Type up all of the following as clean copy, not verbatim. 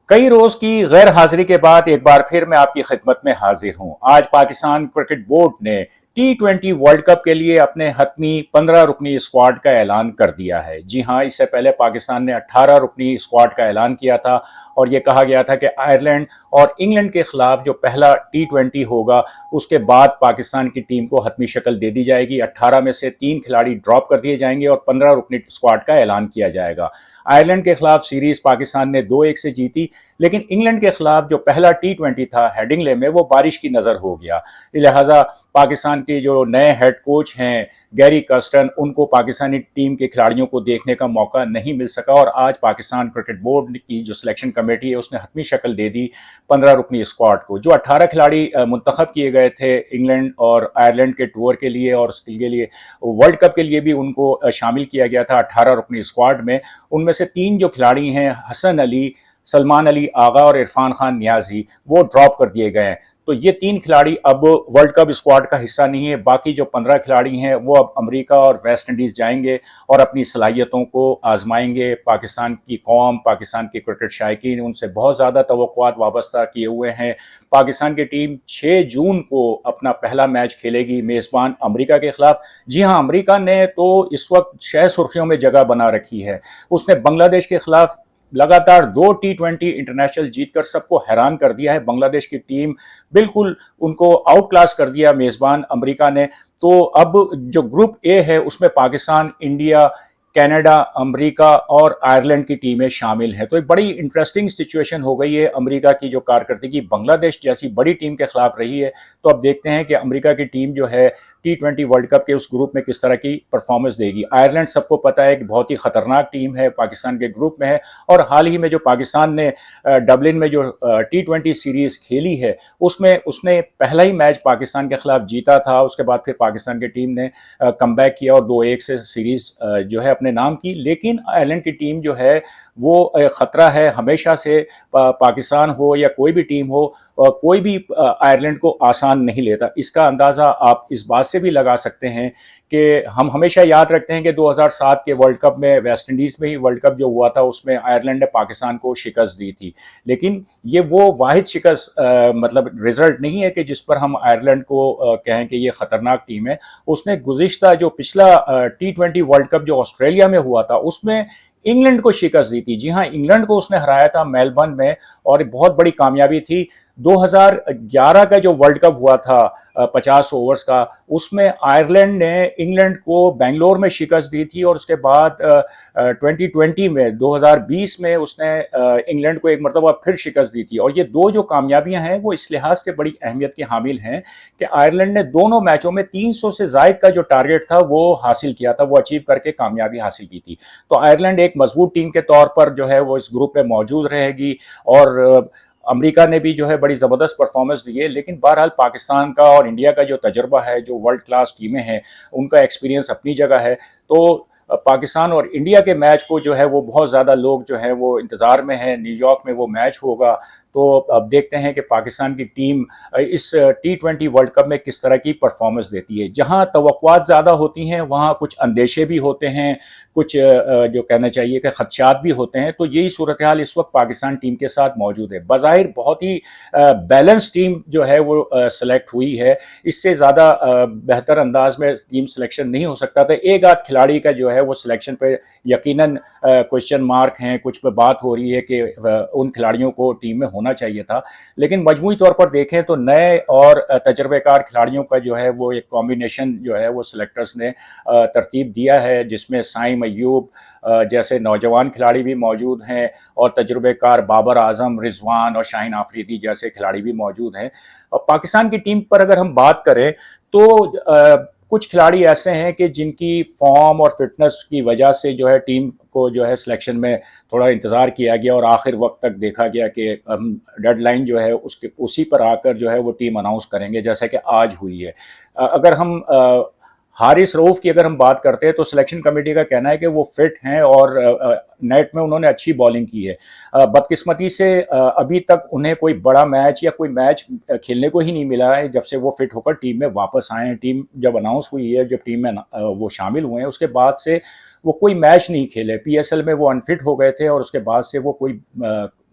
کئی روز کی غیر حاضری کے بعد ایک بار پھر میں آپ کی خدمت میں حاضر ہوں۔ آج پاکستان کرکٹ بورڈ نے ٹی 20 ورلڈ کپ کے لیے اپنے حتمی 15 رکنی اسکواڈ کا اعلان کر دیا ہے۔ جی ہاں، اس سے پہلے پاکستان نے 18 رکنی اسکواڈ کا اعلان کیا تھا اور یہ کہا گیا تھا کہ آئرلینڈ اور انگلینڈ کے خلاف جو پہلا T20 ہوگا اس کے بعد پاکستان کی ٹیم کو حتمی شکل دے دی جائے گی۔ 18 میں سے 3 کھلاڑی ڈراپ کر دیے جائیں گے اور 15 رکنی اسکواڈ کا اعلان کیا جائے گا۔ آئرلینڈ کے خلاف سیریز پاکستان نے 2-1 سے جیتی، لیکن انگلینڈ کے خلاف جو پہلا T20 تھا ہیڈنگلے میں وہ بارش کی نظر ہو گیا، لہٰذا پاکستان کے جو نئے ہیڈ کوچ ہیں گیری کرسٹن، ان کو پاکستانی ٹیم کے کھلاڑیوں کو دیکھنے کا موقع نہیں مل سکا اور آج پاکستان کرکٹ بورڈ کی جو سلیکشن کمیٹی ہے اس نے حتمی شکل دے دی 15 رکنی اسکواڈ کو۔ جو 18 کھلاڑی منتخب کیے گئے تھے انگلینڈ اور آئرلینڈ کے ٹور کے لیے اور اس کے لیے ورلڈ کپ کے لیے بھی ان کو شامل کیا گیا تھا 18 رکنی اسکواڈ میں، ان میں سے 3 جو کھلاڑی ہیں حسن علی، سلمان علی آغا اور عرفان خان نیازی، وہ ڈراپ کر دیے گئے ہیں۔ تو یہ 3 کھلاڑی اب ورلڈ کپ اسکواڈ کا حصہ نہیں ہے۔ باقی جو 15 کھلاڑی ہیں وہ اب امریکہ اور ویسٹ انڈیز جائیں گے اور اپنی صلاحیتوں کو آزمائیں گے۔ پاکستان کی قوم، پاکستان کے کرکٹ شائقین ان سے بہت زیادہ توقعات وابستہ کیے ہوئے ہیں۔ پاکستان کی ٹیم 6 جون کو اپنا پہلا میچ کھیلے گی میزبان امریکہ کے خلاف۔ جی ہاں، امریکہ نے تو اس وقت شہ سرخیوں میں جگہ بنا رکھی ہے۔ اس نے بنگلہ دیش کے خلاف لگاتار 2 T20 انٹرنیشنل جیت کر سب کو حیران کر دیا ہے۔ بنگلہ دیش کی ٹیم بالکل ان کو آؤٹ کلاس کر دیا میزبان امریکہ نے۔ تو اب جو گروپ اے ہے اس میں پاکستان، انڈیا، کینیڈا، امریکہ اور آئرلینڈ کی ٹیمیں شامل ہیں۔ تو ایک بڑی انٹرسٹنگ سچویشن ہو گئی ہے۔ امریکہ کی جو کارکردگی بنگلہ دیش جیسی بڑی ٹیم کے خلاف رہی ہے، تو اب دیکھتے ہیں کہ امریکہ کی ٹیم جو ہے T20 ورلڈ کپ کے اس گروپ میں کس طرح کی پرفارمنس دے گی۔ آئرلینڈ سب کو پتہ ہے کہ بہت ہی خطرناک ٹیم ہے، پاکستان کے گروپ میں ہے، اور حال ہی میں جو پاکستان نے ڈبلن میں جو T20 سیریز کھیلی ہے اس نے پہلا ہی میچ پاکستان کے خلاف جیتا تھا۔ اس کے بعد پھر پاکستان کی ٹیم نے کم بیک کیا اور 2-1 سے سیریز جو ہے اپنے نام کی۔ لیکن آئرلینڈ کی ٹیم جو ہے وہ خطرہ ہے ہمیشہ سے، پاکستان ہو یا کوئی بھی ٹیم ہو، کوئی بھی آئرلینڈ کو آسان نہیں لیتا۔ اس کا اندازہ آپ اس بات سے بھی لگا سکتے ہیں کہ ہم ہمیشہ یاد رکھتے ہیں کہ 2007 کے ورلڈ کپ میں ویسٹ انڈیز میں ہی ورلڈ کپ جو ہوا تھا اس میں آئرلینڈ نے پاکستان کو شکست دی تھی، لیکن یہ وہ واحد شکست مطلب رزلٹ نہیں ہے کہ جس پر ہم آئرلینڈ کو کہیں کہ یہ خطرناک ٹیم ہے۔ اس نے گزشتہ جو پچھلا T20 ورلڈ کپ جو آسٹریلیا میں ہوا تھا اس میں انگلینڈ کو شکست دی تھی۔ جی ہاں، انگلینڈ کو اس نے ہرایا تھا میلبرن میں اور بہت بڑی کامیابی تھی۔ 2011 کا جو ورلڈ کپ ہوا تھا 50 اوورز کا، اس میں آئرلینڈ نے انگلینڈ کو بنگلور میں شکست دی تھی اور اس کے بعد 2020 میں 2020 میں اس نے انگلینڈ کو ایک مرتبہ پھر شکست دی تھی۔ اور یہ 2 جو کامیابیاں ہیں وہ اس لحاظ سے بڑی اہمیت کی حامل ہیں کہ آئرلینڈ نے دونوں میچوں میں 300 سے زائد کا جو ٹارگٹ تھا وہ حاصل کیا تھا، وہ اچیو کر کے کامیابی حاصل کی تھی۔ تو آئرلینڈ ایک مضبوط ٹیم کے طور پر جو ہے وہ اس گروپ میں موجود رہے گی، اور امریکہ نے بھی جو ہے بڑی زبردست پرفارمنس دی ہے۔ لیکن بہرحال پاکستان کا اور انڈیا کا جو تجربہ ہے، جو ورلڈ کلاس ٹیمیں ہیں ان کا ایکسپیرینس اپنی جگہ ہے، تو پاکستان اور انڈیا کے میچ کو جو ہے وہ بہت زیادہ لوگ جو ہیں وہ انتظار میں ہیں۔ نیو یارک میں وہ میچ ہوگا، تو اب دیکھتے ہیں کہ پاکستان کی ٹیم اس T20 ورلڈ کپ میں کس طرح کی پرفارمنس دیتی ہے۔ جہاں توقعات زیادہ ہوتی ہیں وہاں کچھ اندیشے بھی ہوتے ہیں، کچھ جو کہنا چاہیے کہ خدشات بھی ہوتے ہیں۔ تو یہی صورتحال اس وقت پاکستان ٹیم کے ساتھ موجود ہے۔ بظاہر بہت ہی بیلنس ٹیم جو ہے وہ سلیکٹ ہوئی ہے، اس سے زیادہ بہتر انداز میں ٹیم سلیکشن نہیں ہو سکتا تھا۔ ایک آدھ کھلاڑی کا جو ہے وہ سلیکشن پہ یقیناً کوشچن مارک ہیں، کچھ پہ بات ہو رہی ہے کہ ان کھلاڑیوں کو ٹیم میں ہونا چاہیے تھا، لیکن مجموعی طور پر دیکھیں تو نئے اور تجربے کار کھلاڑیوں کا جو ہے وہ ایک کمبینیشن جو ہے وہ سلیکٹرز نے ترتیب دیا ہے، جس میں سائم ایوب جیسے نوجوان کھلاڑی بھی موجود ہیں اور تجربے کار بابر اعظم، رضوان اور شاہین آفریدی جیسے کھلاڑی بھی موجود ہیں۔ اور پاکستان کی ٹیم پر اگر ہم بات کریں تو کچھ کھلاڑی ایسے ہیں کہ جن کی فارم اور فٹنس کی وجہ سے جو ہے ٹیم کو جو ہے سلیکشن میں تھوڑا انتظار کیا گیا اور آخر وقت تک دیکھا گیا کہ ڈیڈ لائن جو ہے اسی پر آ کر جو ہے وہ ٹیم اناؤنس کریں گے، جیسا کہ آج ہوئی ہے۔ اگر ہم حارث رؤف کی اگر ہم بات کرتے ہیں تو سلیکشن کمیٹی کا کہنا ہے کہ وہ فٹ ہیں اور نیٹ میں انہوں نے اچھی بالنگ کی ہے۔ بدقسمتی سے ابھی تک انہیں کوئی بڑا میچ یا کوئی میچ کھیلنے کو ہی نہیں ملا ہے جب سے وہ فٹ ہو کر ٹیم میں واپس آئے ہیں۔ ٹیم جب اناؤنس ہوئی ہے، جب ٹیم میں وہ شامل ہوئے ہیں، اس کے بعد سے وہ کوئی میچ نہیں کھیلے۔ PSL میں وہ انفٹ ہو گئے تھے اور اس کے بعد سے وہ کوئی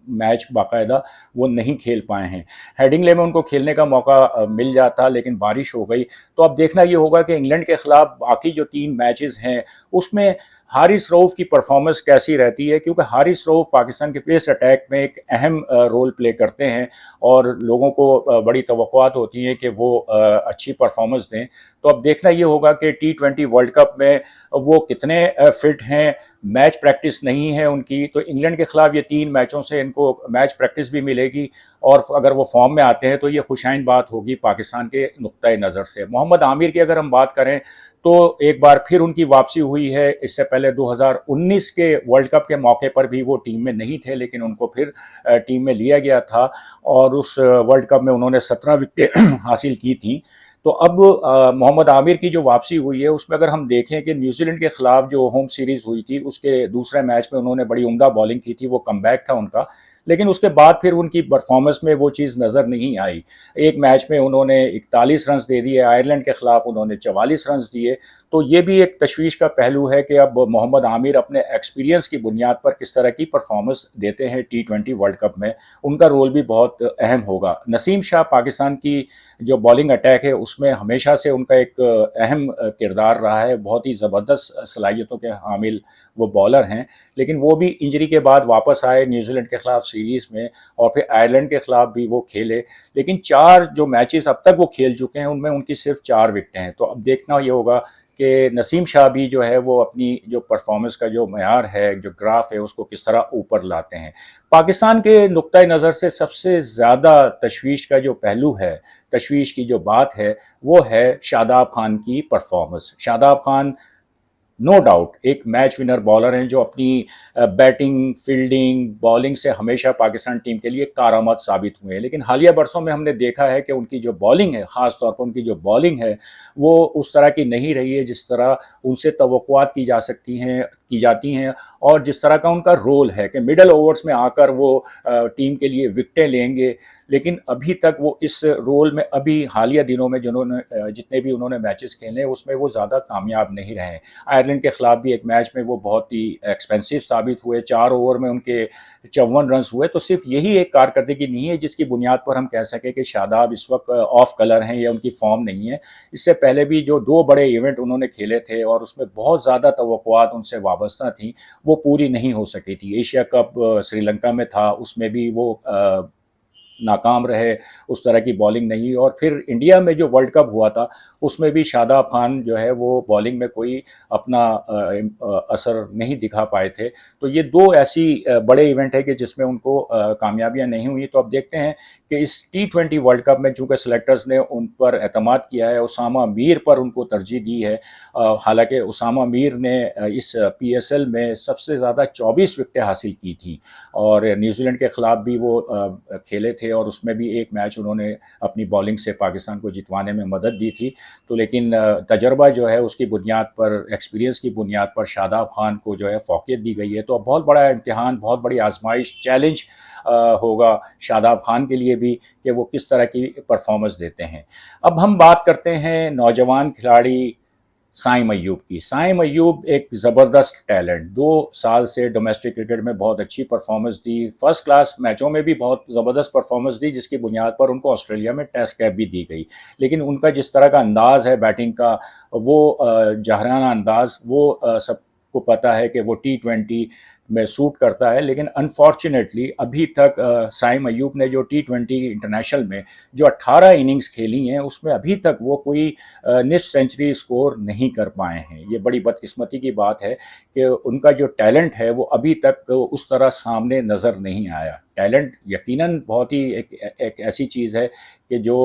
मैच बाकायदा वो नहीं खेल पाए हैं। हेडिंगले में उनको खेलने का मौका मिल जाता, लेकिन बारिश हो गई। तो अब देखना ये होगा कि इंग्लैंड के खिलाफ बाकी जो 3 मैचेस हैं उसमें हारिस रऊफ की परफॉर्मेंस कैसी रहती है, क्योंकि हारिस रऊफ पाकिस्तान के पेस अटैक में एक अहम रोल प्ले करते हैं और लोगों को बड़ी तवक्कुआत होती हैं कि वो अच्छी परफॉर्मेंस दें। तो अब देखना ये होगा कि T20 वर्ल्ड कप में वो कितने फिट हैं। मैच प्रैक्टिस नहीं है उनकी, तो इंग्लैंड के खिलाफ ये 3 मैचों से इनको मैच प्रैक्टिस भी मिलेगी और अगर वो फॉर्म में आते हैं तो ये खुशाइन बात होगी पाकिस्तान के नुक्ता नज़र से। मोहम्मद आमिर की अगर हम बात करें तो एक बार फिर उनकी वापसी हुई है। इससे पहले 2019 के वर्ल्ड कप के मौके पर भी वो टीम में नहीं थे, लेकिन उनको फिर टीम में लिया गया था और उस वर्ल्ड कप में उन्होंने 17 विकेटें हासिल की थी। तो अब मोहम्मद आमिर की जो वापसी हुई है उसमें अगर हम देखें कि न्यूजीलैंड के खिलाफ जो होम सीरीज़ हुई थी उसके दूसरे मैच में उन्होंने बड़ी उम्दा बॉलिंग की थी, वो कमबैक था उनका, लेकिन उसके बाद फिर उनकी परफॉर्मेंस में वो चीज़ नज़र नहीं आई। एक मैच में उन्होंने 41 रन्स दे दिए, आयरलैंड के खिलाफ उन्होंने 44 रन्स दिए। तो ये भी एक तशवीश का पहलू है कि अब मोहम्मद आमिर अपने एक्सपीरियंस की बुनियाद पर किस तरह की परफॉर्मेंस देते हैं T20 वर्ल्ड कप में, उनका रोल भी बहुत अहम होगा। नसीम शाह पाकिस्तान की जो बॉलिंग अटैक है उसमें हमेशा से उनका एक अहम किरदार रहा है, बहुत ही ज़बरदस्त सलाहियतों के हामिल वो बॉलर हैं, लेकिन वो भी इंजरी के बाद वापस आए न्यूजीलैंड के खिलाफ सीरीज़ में और फिर आयरलैंड के खिलाफ भी वो खेले, लेकिन 4 जो मैचेस अब तक वो खेल चुके हैं उनमें उनकी सिर्फ 4 विकेटें हैं। तो अब देखना ये होगा कि नसीम शाह भी जो है वो अपनी जो परफॉर्मेंस का जो मयार है, जो ग्राफ है, उसको किस तरह ऊपर लाते हैं। पाकिस्तान के नुक्ता नज़र से सबसे ज़्यादा तशवीश का जो पहलू है, तशवीश की जो बात है, वो है शादाब खान की performance. Shadab Khan no doubt एक मैच विनर बॉलर हैं जो अपनी बैटिंग, फील्डिंग, बॉलिंग से हमेशा पाकिस्तान टीम के लिए कारआमद साबित हुए हैं, लेकिन हालिया बरसों में हमने देखा है कि उनकी जो बॉलिंग है, ख़ास तौर पर उनकी जो बॉलिंग है, वो उस तरह की नहीं रही है जिस तरह उनसे तवक्कुआत की जाती हैं और जिस तरह का उनका रोल है कि मिडल ओवर्स में आकर वो टीम के लिए विकटें लेंगे। लेकिन अभी तक वो इस रोल में अभी हालिया दिनों में जितने भी उन्होंने मैचेस खेले उसमें वो ज़्यादा कामयाब नहीं रहे। आयरलैंड के खिलाफ भी एक मैच में वो बहुत ही एक्सपेंसिव साबित हुए, 4 ओवर में उनके 54 रन्स हुए। तो सिर्फ यही एक कारकर्दगी नहीं है जिसकी बुनियाद पर हम कह सकें कि शादाब इस वक्त ऑफ कलर हैं या उनकी फॉर्म नहीं है। इससे पहले भी जो 2 बड़े इवेंट उन्होंने खेले थे और उसमें बहुत ज़्यादा तवक्कुआत उनसे वाबस्ता थी, वो पूरी नहीं हो सकी थी। एशिया कप श्रीलंका में था, उसमें भी वो नाकाम रहे, उस तरह की बॉलिंग नहीं। और फिर इंडिया में जो वर्ल्ड कप हुआ था उसमें भी शादाब खान जो है वो बॉलिंग में कोई अपना असर नहीं दिखा पाए थे। तो ये 2 ऐसी बड़े इवेंट है कि जिसमें उनको कामयाबियां नहीं हुई। तो अब देखते हैं कि इस T20 वर्ल्ड कप में चूँकि सेलेक्टर्स ने उन पर एतमाद किया है, उसामा मीर पर उनको तरजीह दी है। हालांकि उसामा मीर ने इस PSL में सबसे ज़्यादा 24 विकटें हासिल की थी और न्यूजीलैंड के ख़िलाफ़ भी वो खेले थे और उसमें भी एक मैच उन्होंने अपनी बॉलिंग से पाकिस्तान को जितवाने में मदद दी थी। तो लेकिन तजर्बा जो है उसकी बुनियाद पर, एक्सपीरियंस की बुनियाद पर शादाब खान को जो है फ़ौक़ियत दी गई है। तो अब बहुत बड़ा इम्तिहान, बहुत बड़ी आजमाइश, चैलेंज होगा शादाब खान के लिए भी कि वो किस तरह की परफॉर्मेंस देते हैं। अब हम बात करते हैं नौजवान खिलाड़ी साइम अय्यूब की। साइम अय्यूब एक ज़बरदस्त टैलेंट, 2 साल से डोमेस्टिक क्रिकेट में बहुत अच्छी परफॉर्मेंस दी, फर्स्ट क्लास मैचों में भी बहुत ज़बरदस्त परफॉर्मेंस दी, जिसकी बुनियाद पर उनको ऑस्ट्रेलिया में टेस्ट कैप भी दी गई। लेकिन उनका जिस तरह का अंदाज़ है बैटिंग का, वो जहराना अंदाज़, वो सबको पता है कि वो T20 में सूट करता है। लेकिन अनफॉर्चुनेटली अभी तक साइम अय्यूब ने जो T20 इंटरनेशनल में जो 18 इनिंग्स खेली हैं उसमें अभी तक वो कोई निस सेंचुरी स्कोर नहीं कर पाए हैं। ये बड़ी बदकिस्मती की बात है कि उनका जो टैलेंट है वो अभी तक उस तरह सामने नज़र नहीं आया। टैलेंट यकीनन बहुत ही एक ऐसी चीज़ है कि जो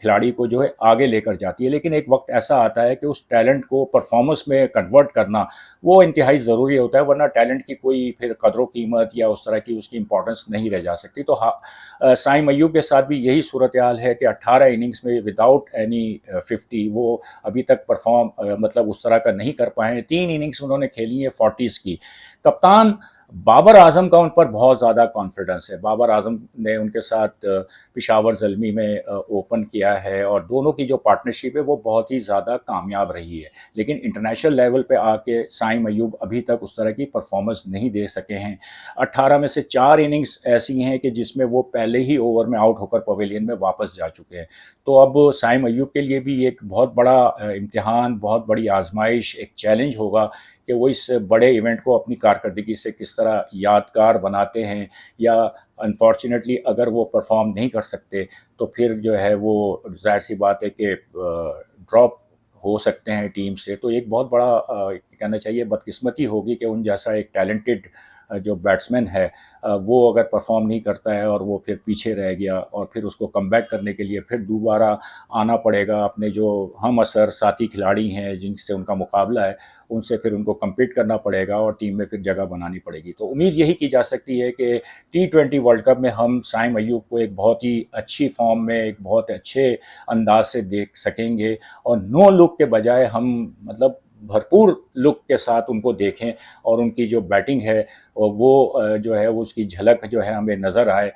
खिलाड़ी को जो है आगे लेकर जाती है, लेकिन एक वक्त ऐसा आता है कि उस टैलेंट को परफॉर्मेंस में कन्वर्ट करना वो इंतहाई ज़रूरी होता है, वरना टैलेंट की कोई फिर कदर कीमत या उस तरह की उसकी इंपॉर्टेंस नहीं रह जा सकती। तो हाँ, साइम अय्यूब के साथ भी यही सूरत हाल है कि 18 इनिंग्स में विदाउट एनी 50 वो अभी तक परफॉर्म मतलब उस तरह का नहीं कर पाए हैं। 3 इनिंग्स उन्होंने खेली हैं 40s की। कप्तान बाबर आजम का उन पर बहुत ज़्यादा कॉन्फिडेंस है। बाबर आजम ने उनके साथ पेशावर ज़ल्मी में ओपन किया है और दोनों की जो पार्टनरशिप है वो बहुत ही ज़्यादा कामयाब रही है। लेकिन इंटरनेशनल लेवल पे आके साइम अयूब अभी तक उस तरह की परफॉर्मेंस नहीं दे सके हैं। 18 में से 4 इनिंग्स ऐसी हैं कि जिसमें वो पहले ही ओवर में आउट होकर पवेलियन में वापस जा चुके हैं। तो अब साइम अयूब के लिए भी एक बहुत बड़ा इम्तिहान, बहुत बड़ी आजमाइश, एक चैलेंज होगा कि वो इस बड़े इवेंट को अपनी कारकर्दगी से किस तरह यादगार बनाते हैं, या अनफॉर्चुनेटली अगर वो परफॉर्म नहीं कर सकते तो फिर जो है वो ज़ाहिर सी बात है कि ड्रॉप हो सकते हैं टीम से। तो एक बहुत बड़ा कहना चाहिए बदकिस्मती होगी कि उन जैसा एक टैलेंटेड जो बैट्समैन है वो अगर परफॉर्म नहीं करता है और वो फिर पीछे रह गया, और फिर उसको कमबैक करने के लिए फिर दोबारा आना पड़ेगा। अपने जो हम असर साथी खिलाड़ी हैं जिनसे उनका मुकाबला है, उनसे फिर उनको कम्पीट करना पड़ेगा और टीम में फिर जगह बनानी पड़ेगी। तो उम्मीद यही की जा सकती है कि T20 वर्ल्ड कप में हम साइम अयूब को एक बहुत ही अच्छी फॉर्म में, एक बहुत अच्छे अंदाज से देख सकेंगे, और नो लुक के बजाय हम मतलब भरपूर लुक के साथ उनको देखें, और उनकी जो बैटिंग है वो जो है उसकी झलक जो है हमें नज़र आए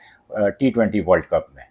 T20 वर्ल्ड कप में।